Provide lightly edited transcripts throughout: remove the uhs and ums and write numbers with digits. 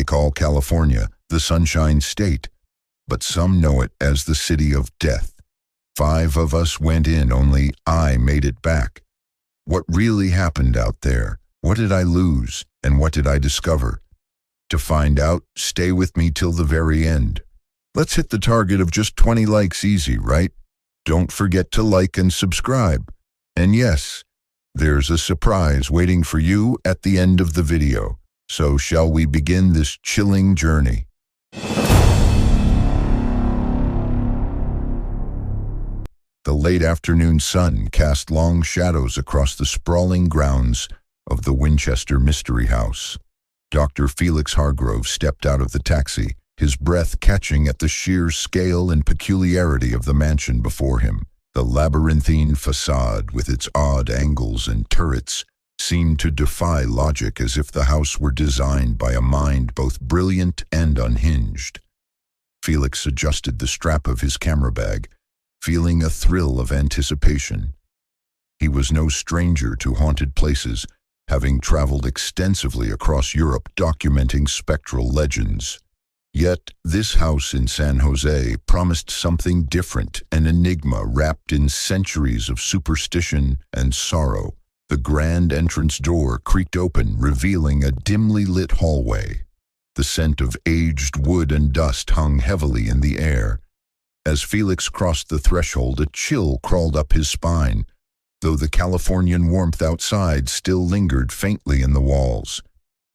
call California the Sunshine State, but some know it as the City of Death. 5 of us went in, only I made it back. What really happened out there? What did I lose, and what did I discover? To find out, stay with me till the very end. Let's hit the target of just 20 likes easy, right? Don't forget to like and subscribe. And yes, there's a surprise waiting for you at the end of the video. So shall we begin this chilling journey? The late afternoon sun cast long shadows across the sprawling grounds of the Winchester Mystery House. Dr. Felix Hargrove stepped out of the taxi, his breath catching at the sheer scale and peculiarity of the mansion before him. The labyrinthine facade, with its odd angles and turrets, seemed to defy logic, as if the house were designed by a mind both brilliant and unhinged. Felix adjusted the strap of his camera bag, feeling a thrill of anticipation. He was no stranger to haunted places, having traveled extensively across Europe documenting spectral legends. Yet this house in San Jose promised something different, an enigma wrapped in centuries of superstition and sorrow. The grand entrance door creaked open, revealing a dimly lit hallway. The scent of aged wood and dust hung heavily in the air. As Felix crossed the threshold, a chill crawled up his spine, though the Californian warmth outside still lingered faintly in the walls.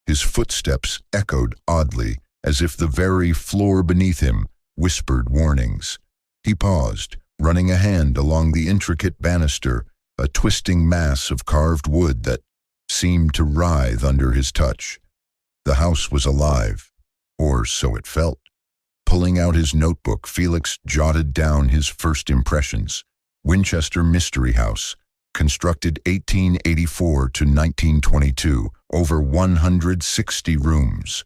His footsteps echoed oddly, as if the very floor beneath him whispered warnings. He paused, running a hand along the intricate banister, a twisting mass of carved wood that seemed to writhe under his touch. The house was alive, or so it felt. Pulling out his notebook, Felix jotted down his first impressions. Winchester Mystery House, constructed 1884 to 1922, over 160 rooms.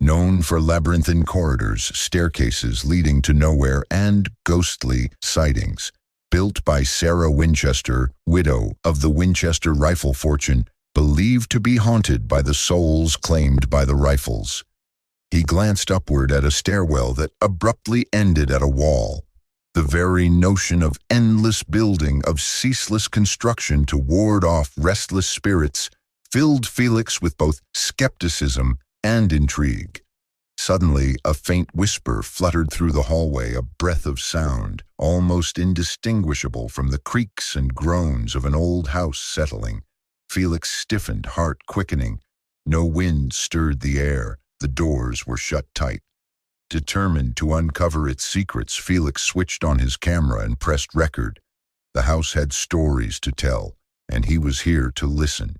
Known for labyrinthine corridors, staircases leading to nowhere, and ghostly sightings. Built by Sarah Winchester, widow of the Winchester rifle fortune, believed to be haunted by the souls claimed by the rifles. He glanced upward at a stairwell that abruptly ended at a wall. The very notion of endless building, of ceaseless construction to ward off restless spirits, filled Felix with both skepticism and intrigue. Suddenly, a faint whisper fluttered through the hallway, a breath of sound, almost indistinguishable from the creaks and groans of an old house settling. Felix stiffened, heart quickening. No wind stirred the air. The doors were shut tight. Determined to uncover its secrets, Felix switched on his camera and pressed record. The house had stories to tell, and he was here to listen.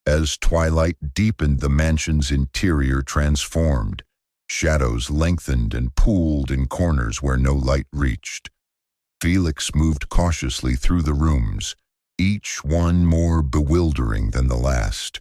As twilight deepened, the mansion's interior transformed. Shadows lengthened and pooled in corners where no light reached. Felix moved cautiously through the rooms, each one more bewildering than the last.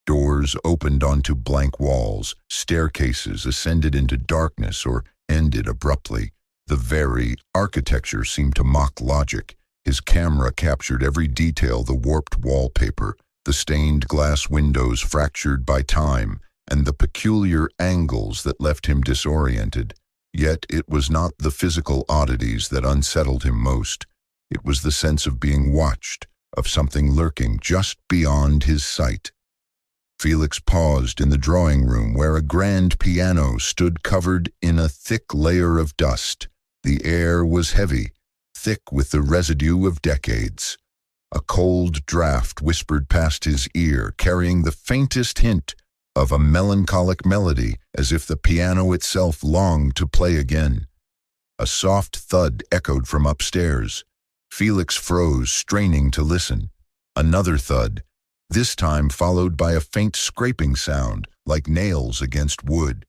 Doors opened onto blank walls, staircases ascended into darkness or ended abruptly. The very architecture seemed to mock logic. His camera captured every detail: the warped wallpaper, the stained glass windows fractured by time, and the peculiar angles that left him disoriented. Yet it was not the physical oddities that unsettled him most. It was the sense of being watched, of something lurking just beyond his sight. Felix paused in the drawing room, where a grand piano stood covered in a thick layer of dust. The air was heavy, thick with the residue of decades. A cold draft whispered past his ear, carrying the faintest hint of a melancholic melody, as if the piano itself longed to play again. A soft thud echoed from upstairs. Felix froze, straining to listen. Another thud, this time followed by a faint scraping sound, like nails against wood.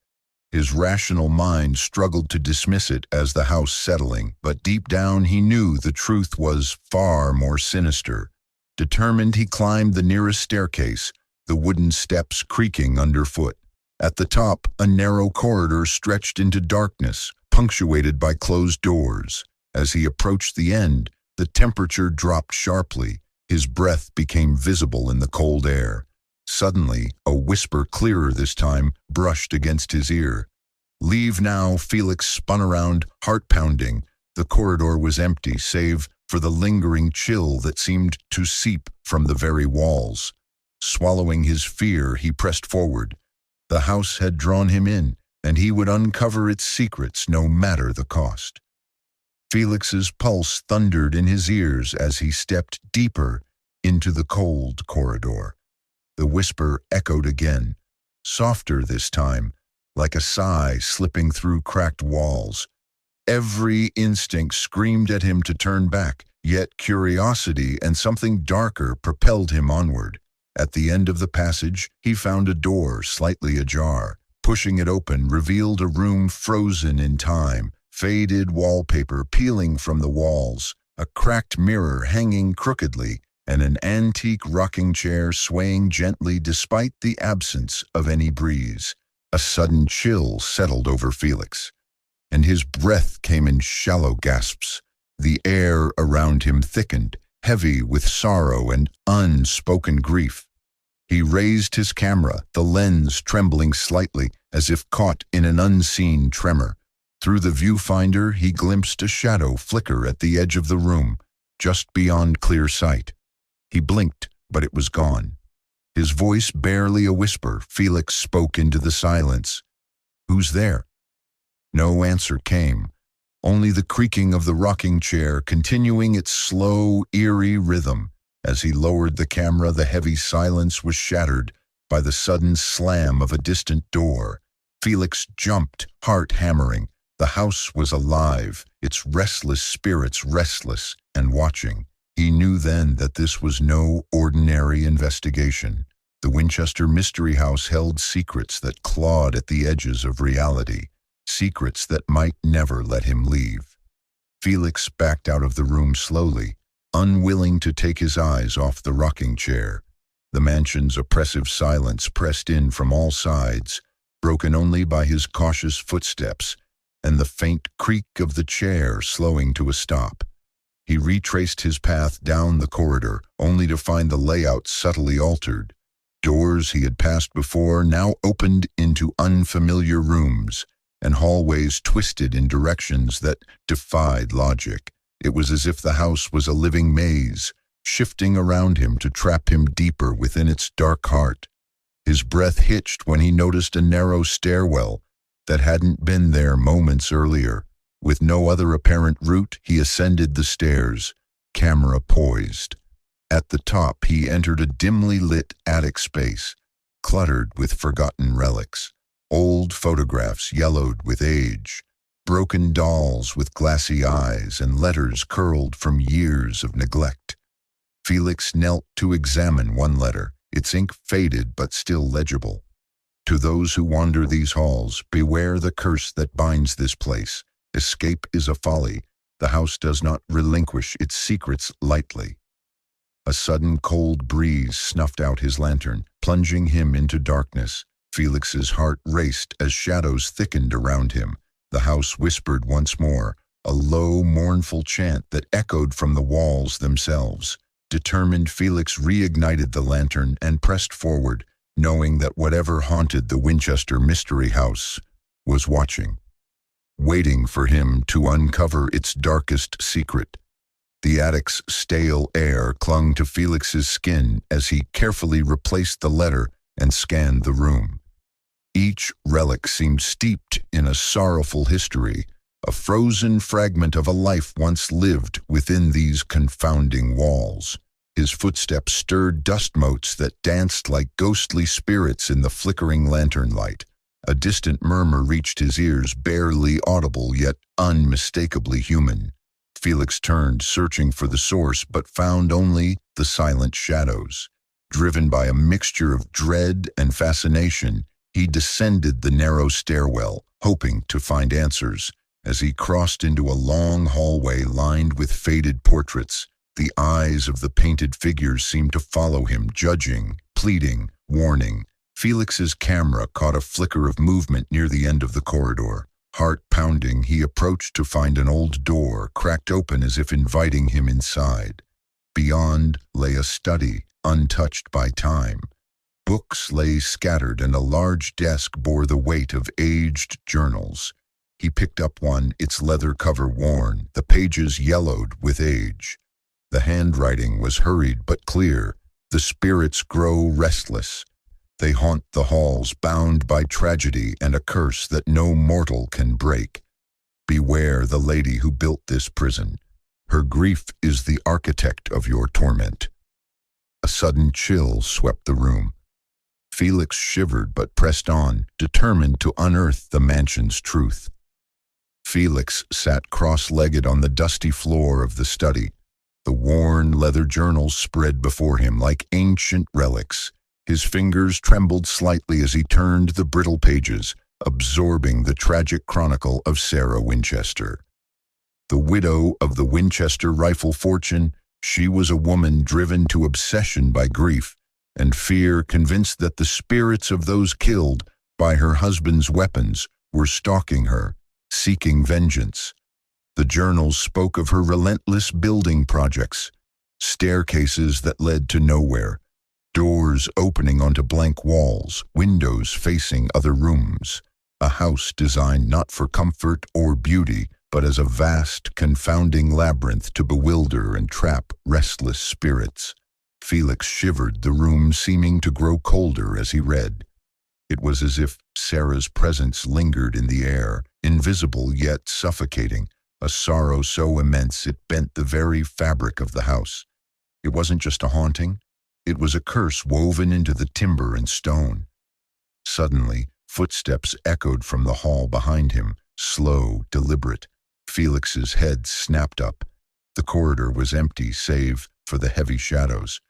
His rational mind struggled to dismiss it as the house settling, but deep down he knew the truth was far more sinister. Determined, he climbed the nearest staircase, the wooden steps creaking underfoot. At the top, a narrow corridor stretched into darkness, punctuated by closed doors. As he approached the end, the temperature dropped sharply. His breath became visible in the cold air. Suddenly, a whisper, clearer this time, brushed against his ear. "Leave now." Felix spun around, heart pounding. The corridor was empty, save for the lingering chill that seemed to seep from the very walls. Swallowing his fear, he pressed forward. The house had drawn him in, and he would uncover its secrets no matter the cost. Felix's pulse thundered in his ears as he stepped deeper into the cold corridor. The whisper echoed again, softer this time, like a sigh slipping through cracked walls. Every instinct screamed at him to turn back, yet curiosity and something darker propelled him onward. At the end of the passage, he found a door slightly ajar. Pushing it open revealed a room frozen in time, faded wallpaper peeling from the walls, a cracked mirror hanging crookedly, and an antique rocking chair swaying gently despite the absence of any breeze. A sudden chill settled over Felix, and his breath came in shallow gasps. The air around him thickened, heavy with sorrow and unspoken grief. He raised his camera, the lens trembling slightly as if caught in an unseen tremor. Through the viewfinder, he glimpsed a shadow flicker at the edge of the room, just beyond clear sight. He blinked, but it was gone. His voice barely a whisper, Felix spoke into the silence. "Who's there?" No answer came, only the creaking of the rocking chair continuing its slow, eerie rhythm. As he lowered the camera, the heavy silence was shattered by the sudden slam of a distant door. Felix jumped, heart hammering. The house was alive, its restless spirits restless and watching. He knew then that this was no ordinary investigation. The Winchester Mystery House held secrets that clawed at the edges of reality, secrets that might never let him leave. Felix backed out of the room slowly, unwilling to take his eyes off the rocking chair. The mansion's oppressive silence pressed in from all sides, broken only by his cautious footsteps and the faint creak of the chair slowing to a stop. He retraced his path down the corridor, only to find the layout subtly altered. Doors he had passed before now opened into unfamiliar rooms, and hallways twisted in directions that defied logic. It was as if the house was a living maze, shifting around him to trap him deeper within its dark heart. His breath hitched when he noticed a narrow stairwell that hadn't been there moments earlier. With no other apparent route, he ascended the stairs, camera poised. At the top, he entered a dimly lit attic space, cluttered with forgotten relics. Old photographs yellowed with age, broken dolls with glassy eyes, and letters curled from years of neglect. Felix knelt to examine one letter, its ink faded but still legible. "To those who wander these halls, beware the curse that binds this place. Escape is a folly. The house does not relinquish its secrets lightly." A sudden cold breeze snuffed out his lantern, plunging him into darkness. Felix's heart raced as shadows thickened around him. The house whispered once more, a low, mournful chant that echoed from the walls themselves. Determined, Felix reignited the lantern and pressed forward, knowing that whatever haunted the Winchester Mystery House was watching, waiting for him to uncover its darkest secret. The attic's stale air clung to Felix's skin as he carefully replaced the letter and scanned the room. Each relic seemed steeped in a sorrowful history, a frozen fragment of a life once lived within these confounding walls. His footsteps stirred dust motes that danced like ghostly spirits in the flickering lantern light. A distant murmur reached his ears, barely audible yet unmistakably human. Felix turned, searching for the source, but found only the silent shadows. Driven by a mixture of dread and fascination, he descended the narrow stairwell, hoping to find answers. As he crossed into a long hallway lined with faded portraits, the eyes of the painted figures seemed to follow him, judging, pleading, warning. Felix's camera caught a flicker of movement near the end of the corridor. Heart pounding, he approached to find an old door, cracked open as if inviting him inside. Beyond lay a study, untouched by time. Books lay scattered and a large desk bore the weight of aged journals. He picked up one, its leather cover worn, the pages yellowed with age. The handwriting was hurried but clear. The spirits grow restless. They haunt the halls, bound by tragedy and a curse that no mortal can break. Beware the lady who built this prison. Her grief is the architect of your torment. A sudden chill swept the room. Felix shivered but pressed on, determined to unearth the mansion's truth. Felix sat cross-legged on the dusty floor of the study. The worn leather journals spread before him like ancient relics. His fingers trembled slightly as he turned the brittle pages, absorbing the tragic chronicle of Sarah Winchester. The widow of the Winchester rifle fortune, she was a woman driven to obsession by grief and fear, convinced that the spirits of those killed by her husband's weapons were stalking her, seeking vengeance. The journals spoke of her relentless building projects, staircases that led to nowhere, doors opening onto blank walls, windows facing other rooms, a house designed not for comfort or beauty, but as a vast, confounding labyrinth to bewilder and trap restless spirits. Felix shivered, the room seeming to grow colder as he read. It was as if Sarah's presence lingered in the air, invisible yet suffocating, a sorrow so immense it bent the very fabric of the house. It wasn't just a haunting, it was a curse woven into the timber and stone. Suddenly, footsteps echoed from the hall behind him, slow, deliberate. Felix's head snapped up. The corridor was empty save for the heavy shadows.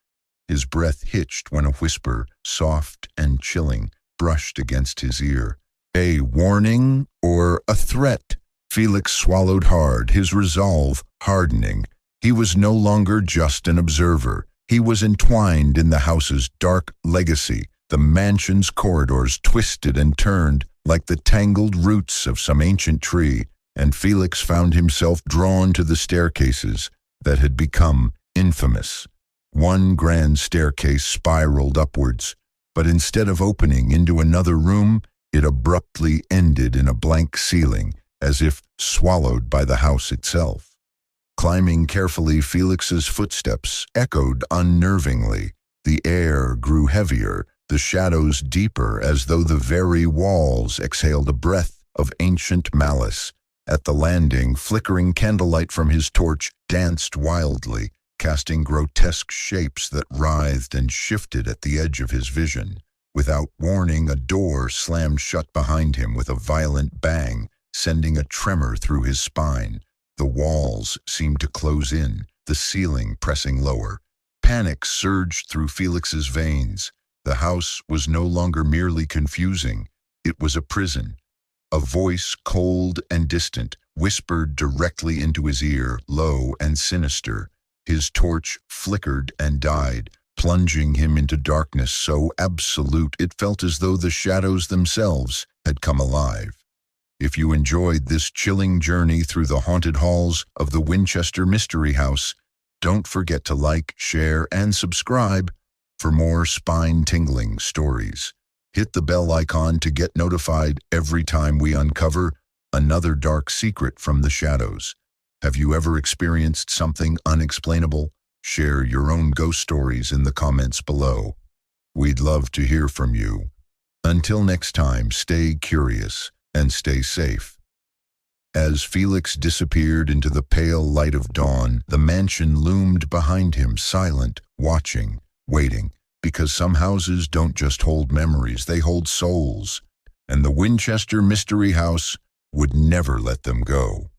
His breath hitched when a whisper, soft and chilling, brushed against his ear. A warning or a threat? Felix swallowed hard, his resolve hardening. He was no longer just an observer. He was entwined in the house's dark legacy. The mansion's corridors twisted and turned like the tangled roots of some ancient tree, and Felix found himself drawn to the staircases that had become infamous. One grand staircase spiraled upwards, but instead of opening into another room, it abruptly ended in a blank ceiling, as if swallowed by the house itself. Climbing carefully, Felix's footsteps echoed unnervingly. The air grew heavier, the shadows deeper, as though the very walls exhaled a breath of ancient malice. At the landing, flickering candlelight from his torch danced wildly, casting grotesque shapes that writhed and shifted at the edge of his vision. Without warning, a door slammed shut behind him with a violent bang, sending a tremor through his spine. The walls seemed to close in, the ceiling pressing lower. Panic surged through Felix's veins. The house was no longer merely confusing. It was a prison. A voice, cold and distant, whispered directly into his ear, low and sinister. His torch flickered and died, plunging him into darkness so absolute it felt as though the shadows themselves had come alive. If you enjoyed this chilling journey through the haunted halls of the Winchester Mystery House, don't forget to like, share, and subscribe for more spine-tingling stories. Hit the bell icon to get notified every time we uncover another dark secret from the shadows. Have you ever experienced something unexplainable? Share your own ghost stories in the comments below. We'd love to hear from you. Until next time, stay curious and stay safe. As Felix disappeared into the pale light of dawn, the mansion loomed behind him, silent, watching, waiting, because some houses don't just hold memories, they hold souls, and the Winchester Mystery House would never let them go.